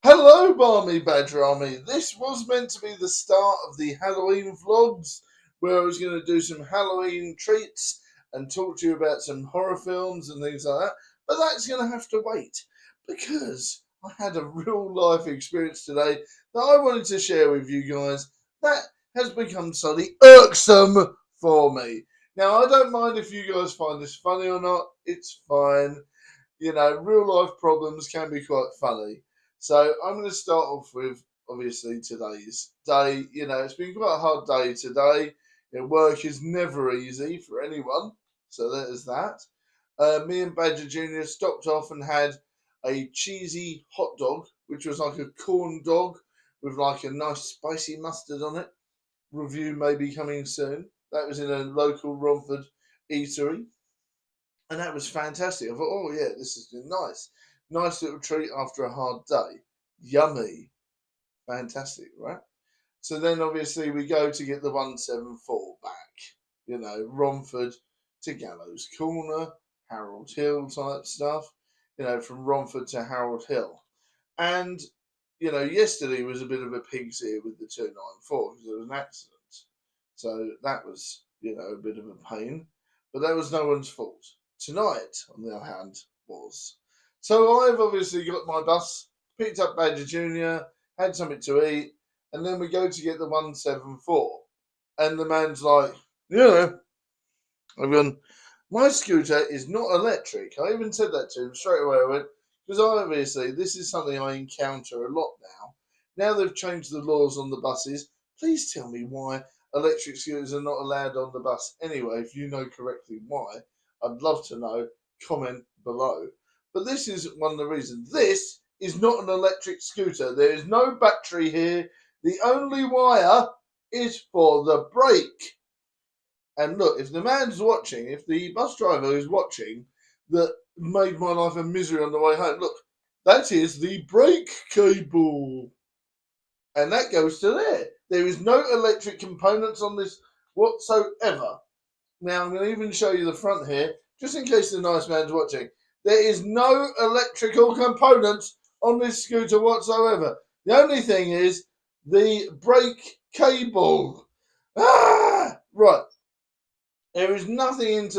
Hello, Barmy Badger Army. This was meant to be the start of the Halloween vlogs, where I was going to do some Halloween treats and talk to you about some horror films and things like that. But that's going to have to wait because I had a real life experience today that I wanted to share with you guys that has become slightly irksome for me. Now, I don't mind if you guys find this funny or not. It's fine. You know, real life problems can be quite funny. So I'm going to start off with obviously today's day. You know, it's been quite a hard day today. Work is never easy for anyone. So there's that. Me and Badger Jr. stopped off and had a cheesy hot dog, which was like a corn dog with like a nice spicy mustard on it. Review may be coming soon. That was in a local Romford eatery. And that was fantastic. I thought, oh yeah, this has been nice. Nice little treat after a hard day. Yummy. Fantastic, right? So then obviously we go to get the 174 back. You know, Romford to Gallows Corner, Harold Hill type stuff. You know, from Romford to Harold Hill. And, you know, yesterday was a bit of a pig's ear with the 294 because there was an accident. So that was, you know, a bit of a pain. But that was no one's fault. Tonight, on the other hand, was. So I've obviously got my bus, picked up Badger Jr., had something to eat, and then we go to get the 174. And the man's like, yeah. I've gone, my scooter is not electric. I even said that to him straight away. I went, because obviously this is something I encounter a lot now. Now they've changed the laws on the buses. Please tell me why electric scooters are not allowed on the bus. Anyway, if you know correctly why, I'd love to know. Comment below. But this is one of the reasons. This is not an electric scooter. There is no battery here. The only wire is for the brake. And look, if the man's watching, if the bus driver is watching, that made my life a misery on the way home, look, that is the brake cable. And that goes to there. There is no electric components on this whatsoever. Now, I'm going to even show you the front here, just in case the nice man's watching. There is no electrical components on this scooter whatsoever. The only thing is the brake cable. Right. There is nothing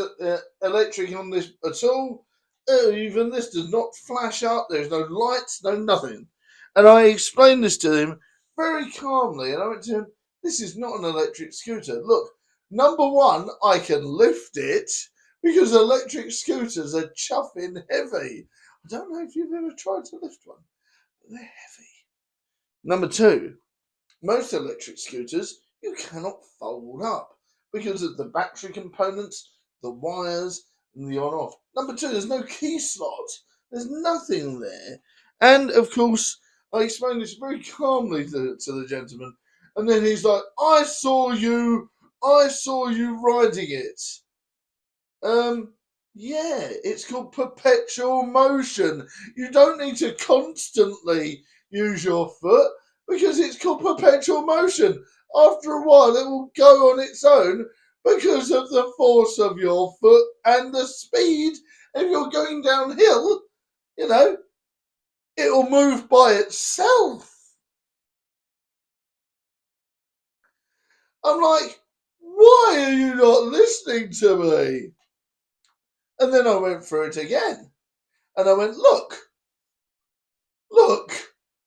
electric on this at all. Even this does not flash up. There's no lights, no nothing. And I explained this to him very calmly. And I went to him, this is not an electric scooter. Look, number one, I can lift it because electric scooters are chuffing heavy. I don't know if you've ever tried to lift one, but they're heavy. Number two, most electric scooters you cannot fold up because of the battery components, the wires, and the on-off. Number two, there's no key slot. There's nothing there. And, of course, I explained this very calmly to the gentleman. And then he's like, I saw you riding it. Yeah, it's called perpetual motion. You don't need to constantly use your foot because it's called perpetual motion. After a while, it will go on its own because of the force of your foot and the speed. If you're going downhill, you know, it'll move by itself. I'm like, why are you not listening to me? And then I went through it again. And I went, look,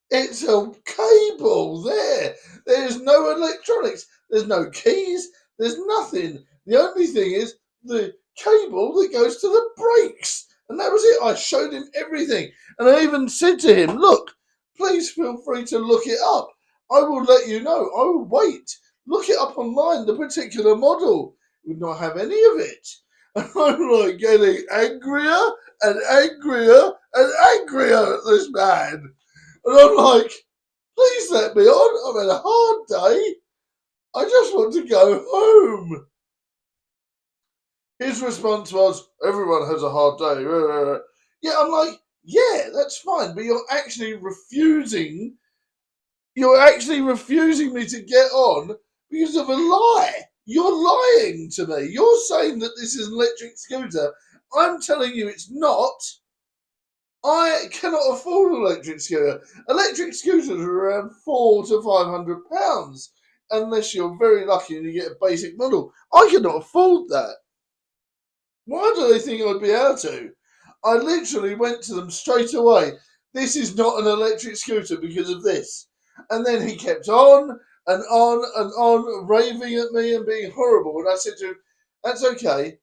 it's a cable there. There's no electronics. There's no keys. There's nothing. The only thing is the cable that goes to the brakes. And that was it. I showed him everything. And I even said to him, look, please feel free to look it up. I will let you know. I will wait. Look it up online, the particular model. Would not have any of it. And I'm like getting angrier and angrier and angrier at this man. And I'm like, please let me on. I've had a hard day. I just want to go home. His response was, everyone has a hard day. Yeah, I'm like, yeah, that's fine. But you're actually refusing me to get on because of a lie. You're lying to me. You're saying that this is an electric scooter. I'm telling you it's not. I cannot afford an electric scooter. Electric scooters are around £400 to £500, unless you're very lucky and you get a basic model. I cannot afford that. Why do they think I'd be able to? I literally went to them straight away. This is not an electric scooter because of this. And then he kept on and on and on, raving at me and being horrible. And I said to him, that's okay.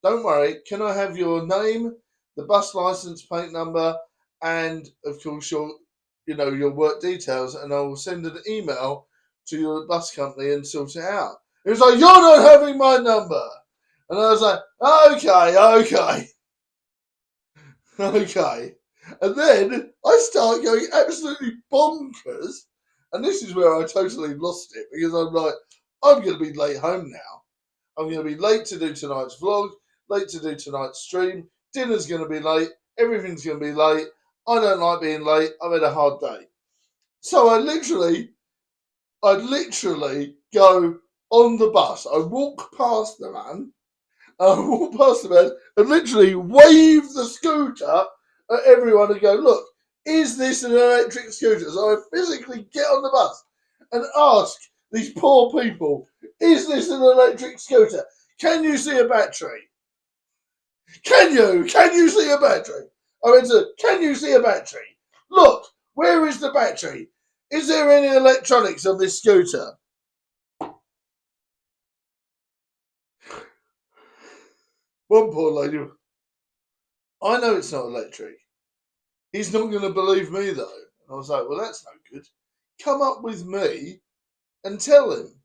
Don't worry. Can I have your name, the bus license plate number, and of course your work details, and I will send an email to your bus company and sort it out. He was like, you're not having my number. And I was like, okay. Okay. And then I start going absolutely bonkers. And this is where I totally lost it because I'm like, I'm going to be late home now. I'm going to be late to do tonight's vlog, late to do tonight's stream. Dinner's going to be late. Everything's going to be late. I don't like being late. I've had a hard day. So I literally go on the bus. I walk past the man. I walk past the man and literally wave the scooter at everyone and go, look, is this an electric scooter? So I physically get on the bus and ask these poor people, is this an electric scooter? Can you see a battery? Can you see a battery? I went to, can you see a battery? Look, where is the battery? Is there any electronics on this scooter? One poor lady, I know it's not electric. He's not going to believe me though. I was like, well, that's no good. Come up with me and tell him.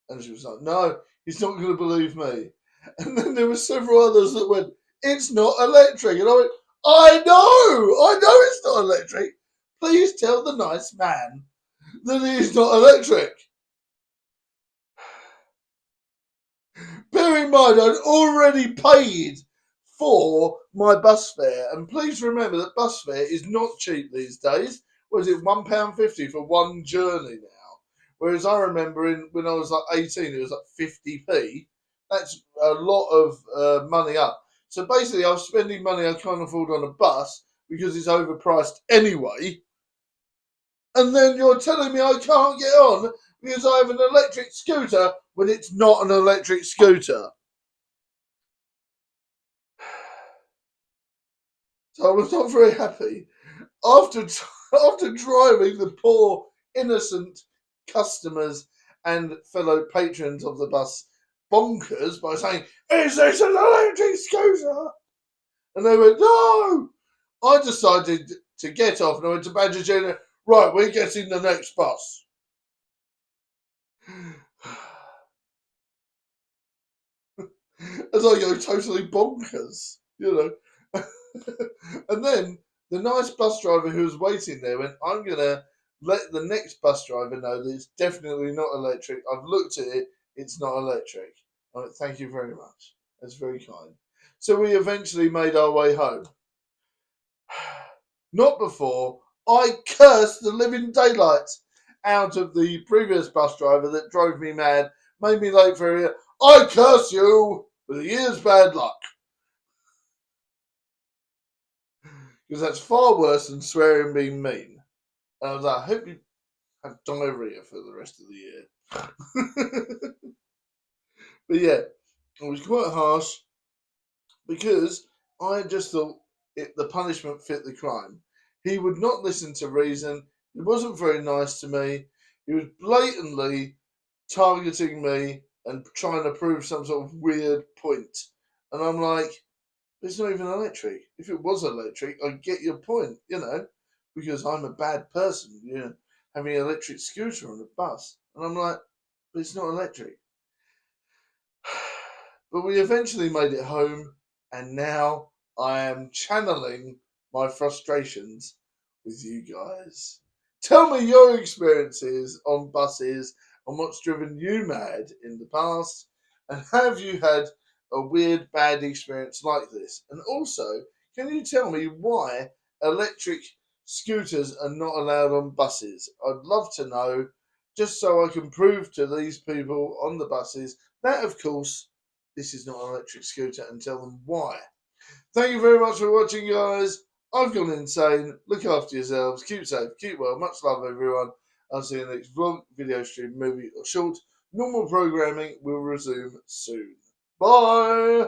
And she was like, no, he's not going to believe me. And then there were several others that went, it's not electric. And I went, I know it's not electric. Please tell the nice man that it is not electric. Bear in mind, I'd already paid for my bus fare. And please remember that bus fare is not cheap these days. What is it, £1.50 for one journey now? Whereas I remember when I was like 18, it was like 50p. That's a lot of money up. So basically, I was spending money I can't afford on a bus because it's overpriced anyway. And then you're telling me I can't get on because I have an electric scooter when it's not an electric scooter. So I was not very happy. After driving the poor innocent customers and fellow patrons of the bus bonkers by saying, is this an electric scooter? And they went, no. I decided to get off and I went to Badger Junior, right, we're getting the next bus. As I go totally bonkers, And then the nice bus driver who was waiting there went, I'm going to let the next bus driver know that it's definitely not electric. I've looked at it. It's not electric. I went, thank you very much. That's very kind. So we eventually made our way home. Not before I cursed the living daylights out of the previous bus driver that drove me mad, made me late for a year. I curse you with a year's bad luck. Because that's far worse than swearing and being mean. And I was like, I hope you have diarrhea for the rest of the year. But yeah, it was quite harsh because I just thought the punishment fit the crime. He would not listen to reason. He wasn't very nice to me. He was blatantly targeting me and trying to prove some sort of weird point. And I'm like, it's not even electric. If it was electric, I get your point, because I'm a bad person, having an electric scooter on a bus. And I'm like, but it's not electric. But we eventually made it home, and now I am channeling my frustrations with you guys. Tell me your experiences on buses and what's driven you mad in the past, and have you had a weird, bad experience like this? And also, can you tell me why electric scooters are not allowed on buses? I'd love to know, just so I can prove to these people on the buses that, of course, this is not an electric scooter, and tell them why. Thank you very much for watching, guys. I've gone insane. Look after yourselves. Keep safe. Keep well. Much love, everyone. I'll see you in the next vlog, video stream, movie, or short. Normal programming will resume soon. Bye!